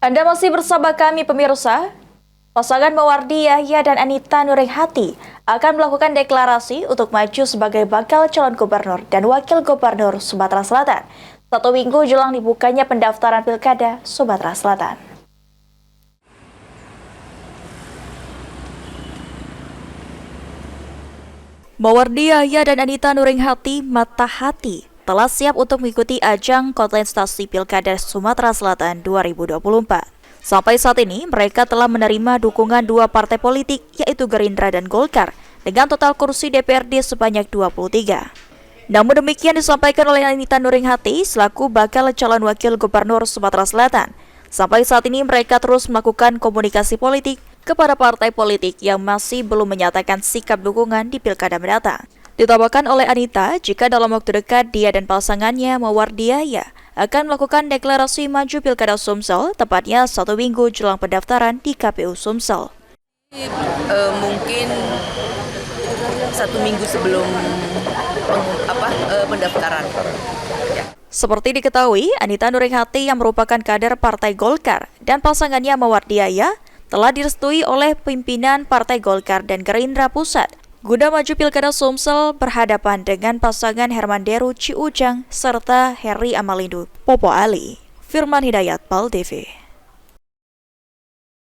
Anda masih bersama kami pemirsa. Pasangan Mawardi Yahya dan Anita Nuringhati akan melakukan deklarasi untuk maju sebagai bakal calon gubernur dan wakil gubernur Sumatera Selatan 1 minggu jelang dibukanya pendaftaran Pilkada Sumatera Selatan. Mawardi Yahya dan Anita Nuringhati mata hati telah siap untuk mengikuti ajang kontestasi Pilkada Sumatera Selatan 2024. Sampai saat ini, mereka telah menerima dukungan dua partai politik, yaitu Gerindra dan Golkar, dengan total kursi DPRD sebanyak 23. Namun demikian disampaikan oleh Anita Nuringhati selaku bakal calon wakil gubernur Sumatera Selatan. Sampai saat ini mereka terus melakukan komunikasi politik kepada partai politik yang masih belum menyatakan sikap dukungan di Pilkada mendatang. Ditambahkan oleh Anita, jika dalam waktu dekat dia dan pasangannya Mawardi Yahya akan melakukan deklarasi maju Pilkada Sumsel, tepatnya 1 minggu jelang pendaftaran di KPU Sumsel. Mungkin 1 minggu sebelum pendaftaran. Ya. Seperti diketahui, Anita Nuringhati yang merupakan kader Partai Golkar dan pasangannya Mawardi Yahya telah direstui oleh pimpinan Partai Golkar dan Gerindra Pusat guna maju Pilkada Sumsel berhadapan dengan pasangan Herman Deru Ciujang serta Heri Amalindu Popo Ali. Firman Hidayat, PAL TV.